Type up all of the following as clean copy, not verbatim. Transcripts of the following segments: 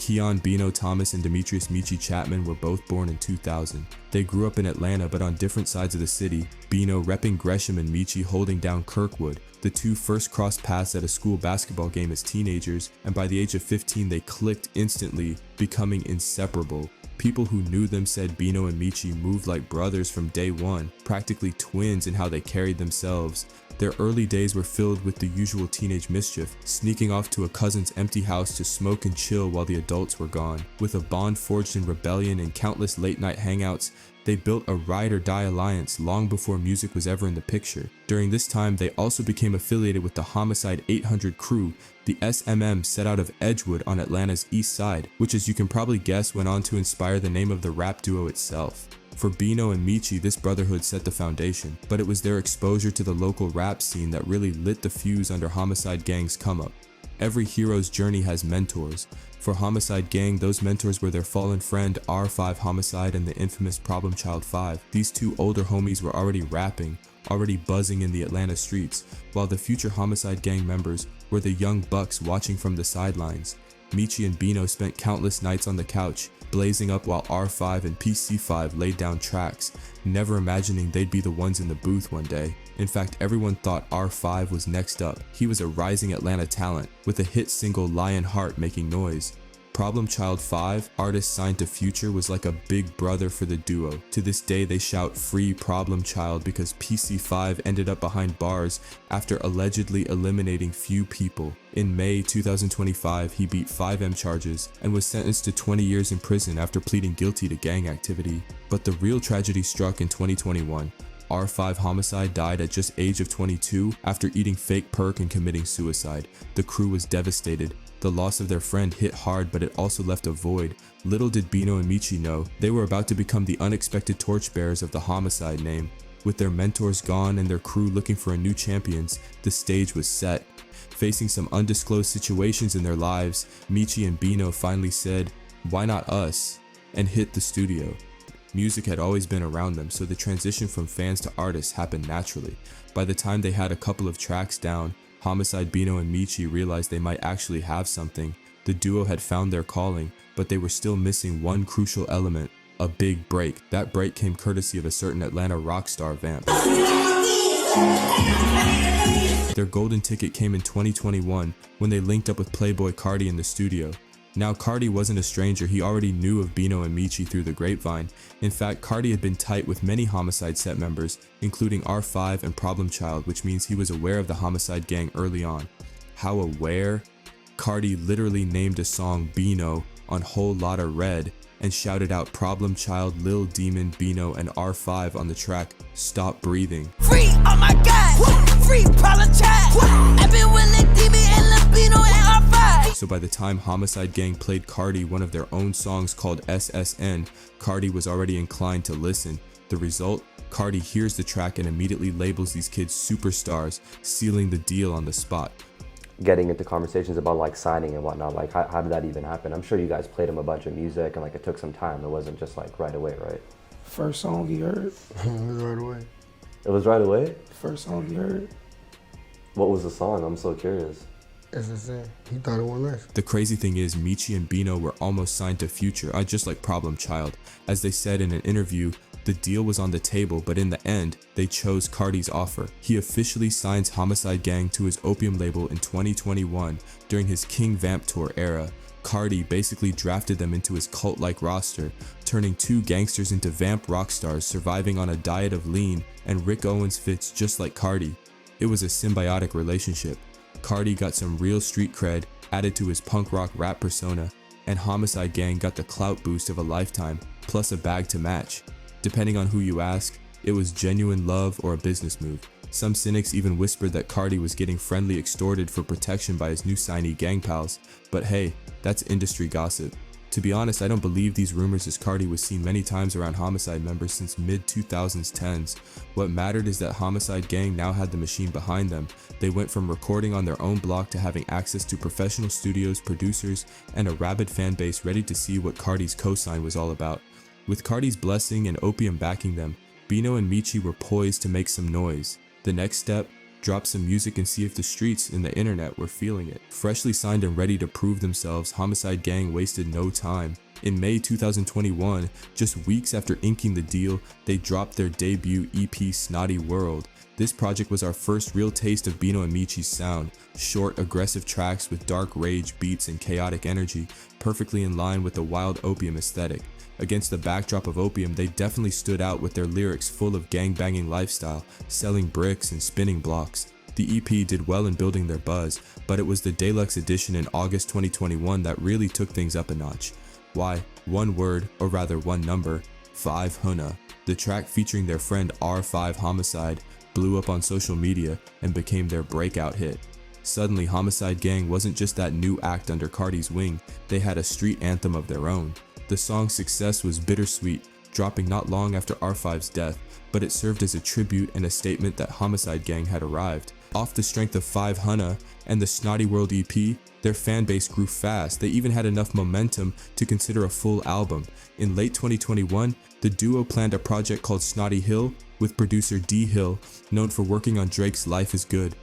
Keon, Beno, Thomas, and Demetrius Meechie Chapman were both born in 2000. They grew up in Atlanta but on different sides of the city, Beno repping Gresham and Meechie holding down Kirkwood. The two first crossed paths at a school basketball game as teenagers, and by the age of 15 they clicked instantly, becoming inseparable. People who knew them said Beno and Meechie moved like brothers from day one, practically twins in how they carried themselves. Their early days were filled with the usual teenage mischief, sneaking off to a cousin's empty house to smoke and chill while the adults were gone. With a bond forged in rebellion and countless late-night hangouts, they built a ride-or-die alliance long before music was ever in the picture. During this time, they also became affiliated with the Homixide 800 crew. The SMM set out of Edgewood on Atlanta's east side, which, as you can probably guess, went on to inspire the name of the rap duo itself. For Beno and Meechie, this brotherhood set the foundation, but it was their exposure to the local rap scene that really lit the fuse under Homixide Gang's come-up. Every hero's journey has mentors. For Homixide Gang, those mentors were their fallen friend R5 Homixide and the infamous Problem Child 5. These two older homies were already rapping, already buzzing in the Atlanta streets, while the future Homixide Gang members were the young bucks watching from the sidelines. Meechie and Beno spent countless nights on the couch, blazing up while R5 and PC5 laid down tracks, never imagining they'd be the ones in the booth one day. In fact, everyone thought R5 was next up. He was a rising Atlanta talent, with a hit single Lionheart making noise. Problem Child 5, artist signed to Future, was like a big brother for the duo. To this day they shout free Problem Child because PC5 ended up behind bars after allegedly eliminating few people. In May 2025, he beat 5M charges and was sentenced to 20 years in prison after pleading guilty to gang activity. But the real tragedy struck in 2021. R5 Homixide died at just age of 22 after eating fake perk and committing suicide. The crew was devastated. The loss of their friend hit hard, but it also left a void. Little did Beno and Meechie know, they were about to become the unexpected torchbearers of the Homixide name. With their mentors gone and their crew looking for a new champions, the stage was set. Facing some undisclosed situations in their lives, Meechie and Beno finally said, "Why not us?" and hit the studio. Music had always been around them, so the transition from fans to artists happened naturally. By the time they had a couple of tracks down, Homixide, Beno, and Meechie realized they might actually have something. The duo had found their calling, but they were still missing one crucial element: a big break. That break came courtesy of a certain Atlanta rock star, Vamp. Their golden ticket came in 2021 when they linked up with Playboy Carti in the studio. Now, Carti wasn't a stranger. He already knew of Beno and Meechie through the grapevine. In fact, Carti had been tight with many Homixide set members, including R5 and Problem Child, which means he was aware of the Homixide Gang early on. How aware? Carti literally named a song Beno on Whole Lotta Red and shouted out Problem Child, Lil Demon, Beno, and R5 on the track Stop Breathing. Free, oh my god! Free Problem Child! I've been with Lil Demon and Lil Beno and R5! So by the time Homixide Gang played Carti one of their own songs called SSN, Carti was already inclined to listen. The result? Carti hears the track and immediately labels these kids superstars, sealing the deal on the spot. Getting into conversations about like signing and whatnot, like how did that even happen? I'm sure you guys played him a bunch of music and like it took some time. It wasn't just like right away, right? First song he heard. It was right away. It was right away? First song he heard. What was the song? I'm so curious. SSN. He thought it was nice. The crazy thing is, Meechie and Beno were almost signed to Future, just like Problem Child. As they said in an interview, the deal was on the table, but in the end, they chose Carti's offer. He officially signs Homixide Gang to his Opium label in 2021 during his King Vamp Tour era. Carti basically drafted them into his cult-like roster, turning two gangsters into vamp rock stars surviving on a diet of lean, and Rick Owens fits just like Carti. It was a symbiotic relationship. Carti got some real street cred added to his punk rock rap persona, and Homixide Gang got the clout boost of a lifetime, plus a bag to match. Depending on who you ask, it was genuine love or a business move. Some cynics even whispered that Carti was getting friendly extorted for protection by his new signee gang pals, but hey, that's industry gossip. To be honest, I don't believe these rumors, as Carti was seen many times around Homixide members since mid-2010s. What mattered is that Homixide Gang now had the machine behind them. They went from recording on their own block to having access to professional studios, producers, and a rabid fan base ready to see what Carti's cosign was all about. With Carti's blessing and Opium backing them, Beno and Meechie were poised to make some noise. The next step? drop some music and see if the streets and the internet were feeling it. Freshly signed and ready to prove themselves, Homixide Gang wasted no time. In May 2021, just weeks after inking the deal, they dropped their debut EP Snotty World. This project was our first real taste of Beno and Meechie's sound. Short, aggressive tracks with dark rage beats and chaotic energy, perfectly in line with the wild Opium aesthetic. Against the backdrop of Opium, they definitely stood out with their lyrics full of gangbanging lifestyle, selling bricks and spinning blocks. The EP did well in building their buzz, but it was the deluxe edition in August 2021 that really took things up a notch. Why? One word, or rather one number, 500. The track featuring their friend R5 Homixide blew up on social media and became their breakout hit. Suddenly, Homixide Gang wasn't just that new act under Cardi's wing, they had a street anthem of their own. The song's success was bittersweet, dropping not long after R5's death, but it served as a tribute and a statement that Homixide Gang had arrived. Off the strength of 500 and the Snotty World EP, their fan base grew fast. They even had enough momentum to consider a full album. In late 2021, the duo planned a project called Snotty Hill with producer D Hill, known for working on Drake's Life is Good.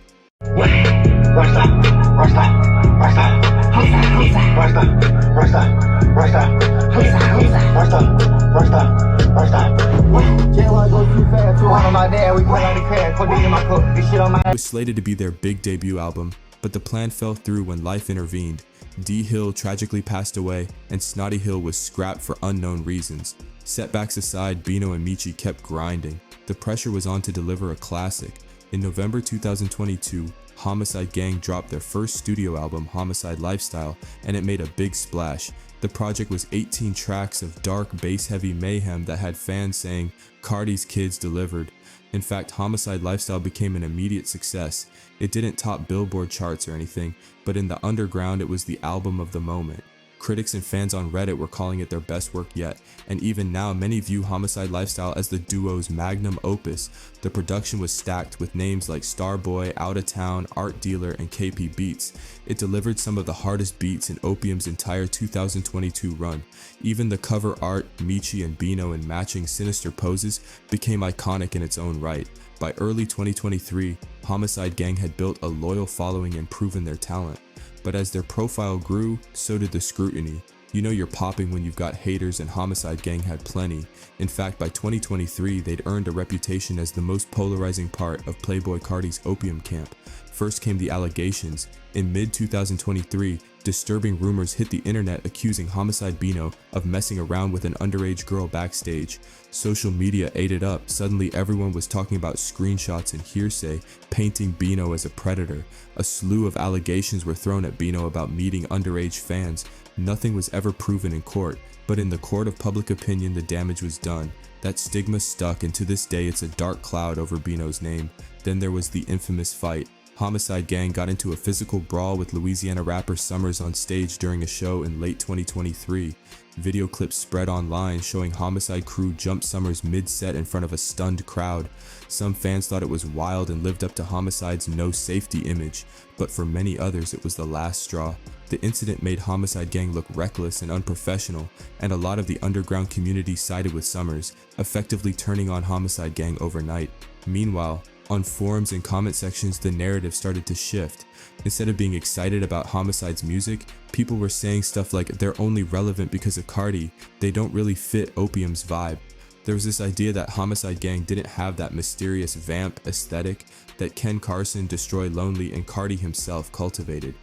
It was slated to be their big debut album, but the plan fell through when life intervened. D Hill tragically passed away, and Snotty Hill was scrapped for unknown reasons. Setbacks aside, Beno and Meechie kept grinding. The pressure was on to deliver a classic. In November 2022, Homixide Gang dropped their first studio album, Homixide Lifestyle, and it made a big splash. The project was 18 tracks of dark, bass-heavy mayhem that had fans saying, "Cardi's kids delivered." In fact, Homixide Lifestyle became an immediate success. It didn't top Billboard charts or anything, but in the underground it was the album of the moment. Critics and fans on Reddit were calling it their best work yet, and even now many view Homixide Lifestyle as the duo's magnum opus. The production was stacked with names like Starboy, Outta Town, Art Dealer, and KP Beats. It delivered some of the hardest beats in Opium's entire 2022 run. Even the cover art, Meechie and Beno in matching sinister poses, became iconic in its own right. By early 2023, Homixide Gang had built a loyal following and proven their talent. But as their profile grew, so did the scrutiny. You know you're popping when you've got haters, and Homixide Gang had plenty. In fact, by 2023, they'd earned a reputation as the most polarizing part of Playboi Carti's Opium camp. First came the allegations. In mid-2023, disturbing rumors hit the internet accusing Homixide Beno of messing around with an underage girl backstage. Social media ate it up. Suddenly everyone was talking about screenshots and hearsay, painting Beno as a predator. A slew of allegations were thrown at Beno about meeting underage fans. Nothing was ever proven in court, but in the court of public opinion the damage was done. That stigma stuck, and to this day it's a dark cloud over Beno's name. Then there was the infamous fight. Homixide Gang got into a physical brawl with Louisiana rapper Summers on stage during a show in late 2023. Video clips spread online showing Homixide crew jump Summers mid-set in front of a stunned crowd. Some fans thought it was wild and lived up to Homicide's no safety image, but for many others it was the last straw. The incident made Homixide Gang look reckless and unprofessional, and a lot of the underground community sided with Summers, effectively turning on Homixide Gang overnight. Meanwhile, on forums and comment sections, the narrative started to shift. Instead of being excited about Homicide's music, people were saying stuff like they're only relevant because of Cardi, they don't really fit Opium's vibe. There was this idea that Homixide Gang didn't have that mysterious vamp aesthetic that Ken Carson, Destroy Lonely, and Cardi himself cultivated.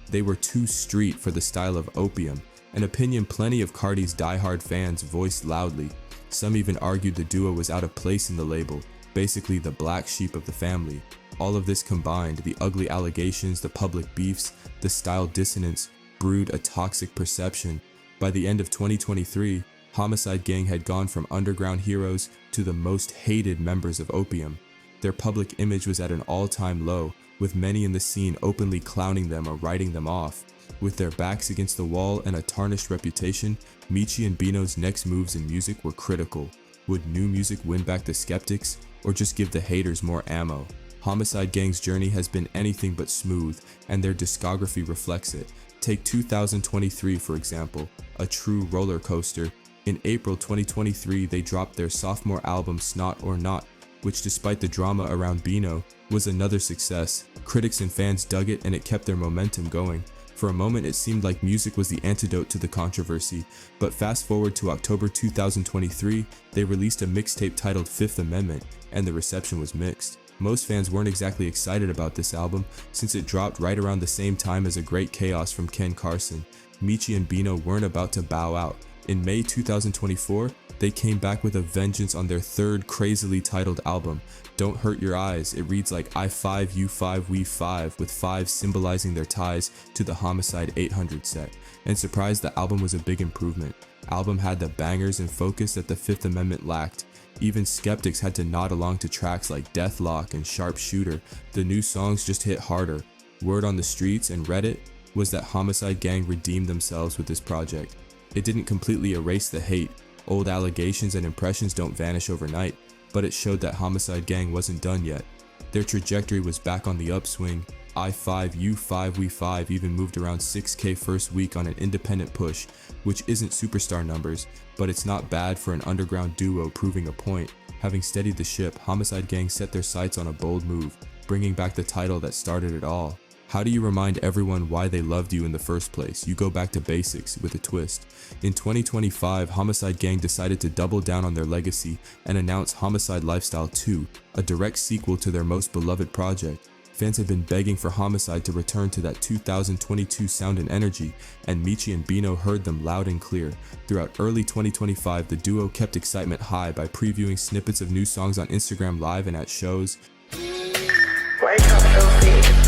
They were too street for the style of Opium, an opinion plenty of Cardi's diehard fans voiced loudly. Some even argued the duo was out of place in the label, basically the black sheep of the family. All of this combined, the ugly allegations, the public beefs, the style dissonance, brewed a toxic perception. By the end of 2023, Homixide Gang had gone from underground heroes to the most hated members of Opium. Their public image was at an all-time low, with many in the scene openly clowning them or writing them off. With their backs against the wall and a tarnished reputation, Meechie and Beno's next moves in music were critical. Would new music win back the skeptics, or just give the haters more ammo? Homixide Gang's journey has been anything but smooth, and their discography reflects it. Take 2023 for example, a true roller coaster. In April 2023, they dropped their sophomore album Snot or Not. which despite the drama around Beno, was another success. Critics and fans dug it and it kept their momentum going. For a moment it seemed like music was the antidote to the controversy, but fast forward to October 2023, they released a mixtape titled Fifth Amendment, and the reception was mixed. Most fans weren't exactly excited about this album, since it dropped right around the same time as A Great Chaos from Ken Carson. Meechie and Beno weren't about to bow out. In May 2024, they came back with a vengeance on their third crazily titled album, Don't Hurt Your Eyes. It reads like I 5, you 5, we 5, with 5 symbolizing their ties to the Homixide 800 set. And surprised, the album was a big improvement. Album had the bangers and focus that the Fifth Amendment lacked. Even skeptics had to nod along to tracks like Deathlock and Sharpshooter. The new songs just hit harder. Word on the streets and Reddit was that Homixide Gang redeemed themselves with this project. It didn't completely erase the hate. Old allegations and impressions don't vanish overnight, but it showed that Homixide Gang wasn't done yet. Their trajectory was back on the upswing. I 5, you 5, we 5 even moved around 6K first week on an independent push, which isn't superstar numbers, but it's not bad for an underground duo proving a point. Having steadied the ship, Homixide Gang set their sights on a bold move, bringing back the title that started it all. How do you remind everyone why they loved you in the first place? You go back to basics with a twist. In 2025, Homixide Gang decided to double down on their legacy and announce Homixide Lifestyle 2, a direct sequel to their most beloved project. Fans have been begging for Homixide to return to that 2022 sound and energy, and Meechie and Beno heard them loud and clear. Throughout early 2025, the duo kept excitement high by previewing snippets of new songs on Instagram Live and at shows. Wake up, Lucy.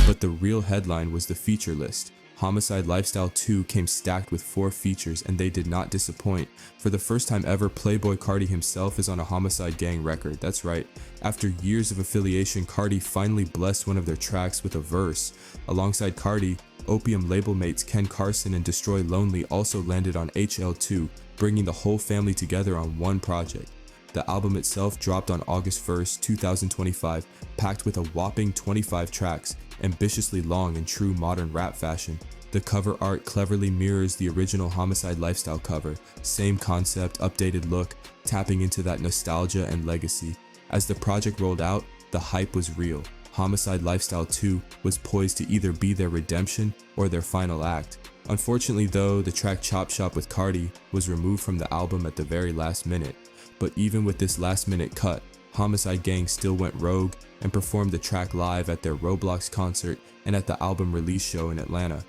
But the real headline was the feature list. Homixide Lifestyle 2 came stacked with 4 features, and they did not disappoint. For the first time ever, Playboi Carti himself is on a Homixide Gang record. That's right. After years of affiliation, Carti finally blessed one of their tracks with a verse. Alongside Carti, Opium label mates Ken Carson and Destroy Lonely also landed on HL2, bringing the whole family together on one project. The album itself dropped on August 1st, 2025, packed with a whopping 25 tracks, ambitiously long in true modern rap fashion. The cover art cleverly mirrors the original Homixide Lifestyle cover, same concept, updated look, tapping into that nostalgia and legacy. As the project rolled out, the hype was real. Homixide Lifestyle 2 was poised to either be their redemption or their final act. Unfortunately though, the track Chop Shop with Carti was removed from the album at the very last minute. But even with this last minute cut, Homixide Gang still went rogue and performed the track live at their Roblox concert and at the album release show in Atlanta.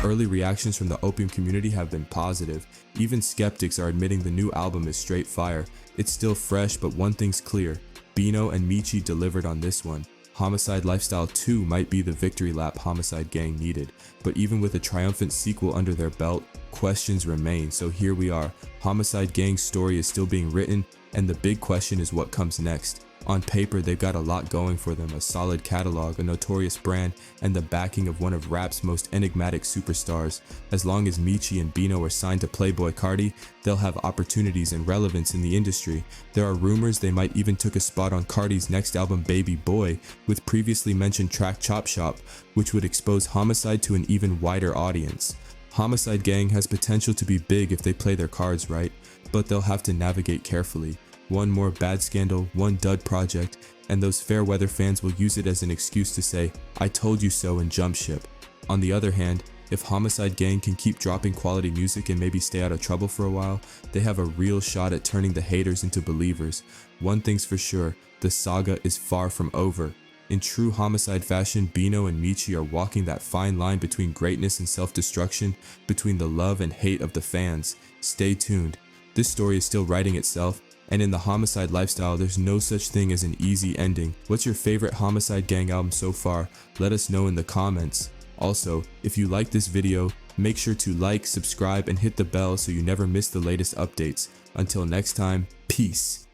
Early reactions from the Opium community have been positive. Even skeptics are admitting the new album is straight fire. It's still fresh, but one thing's clear. Beno and Meechie delivered on this one. Homixide Lifestyle 2 might be the victory lap Homixide Gang needed, but even with a triumphant sequel under their belt, questions remain. So here we are. Homixide Gang's story is still being written, and the big question is what comes next. On paper, they've got a lot going for them, a solid catalog, a notorious brand, and the backing of one of rap's most enigmatic superstars. As long as Meechie and Beno are signed to Playboi Carti, they'll have opportunities and relevance in the industry. There are rumors they might even took a spot on Carti's next album Baby Boy, with previously mentioned track Chop Shop, which would expose Homixide to an even wider audience. Homixide Gang has potential to be big if they play their cards right, but they'll have to navigate carefully. One more bad scandal, one dud project, and those fair weather fans will use it as an excuse to say, I told you so, and jump ship. On the other hand, if Homixide Gang can keep dropping quality music and maybe stay out of trouble for a while, they have a real shot at turning the haters into believers. One thing's for sure, the saga is far from over. In true Homixide fashion, Beno and Meechie are walking that fine line between greatness and self-destruction, between the love and hate of the fans. Stay tuned. This story is still writing itself, and in the Homixide Lifestyle, there's no such thing as an easy ending. What's your favorite Homixide Gang album so far? Let us know in the comments. Also, if you like this video, make sure to like, subscribe, and hit the bell so you never miss the latest updates. Until next time, peace.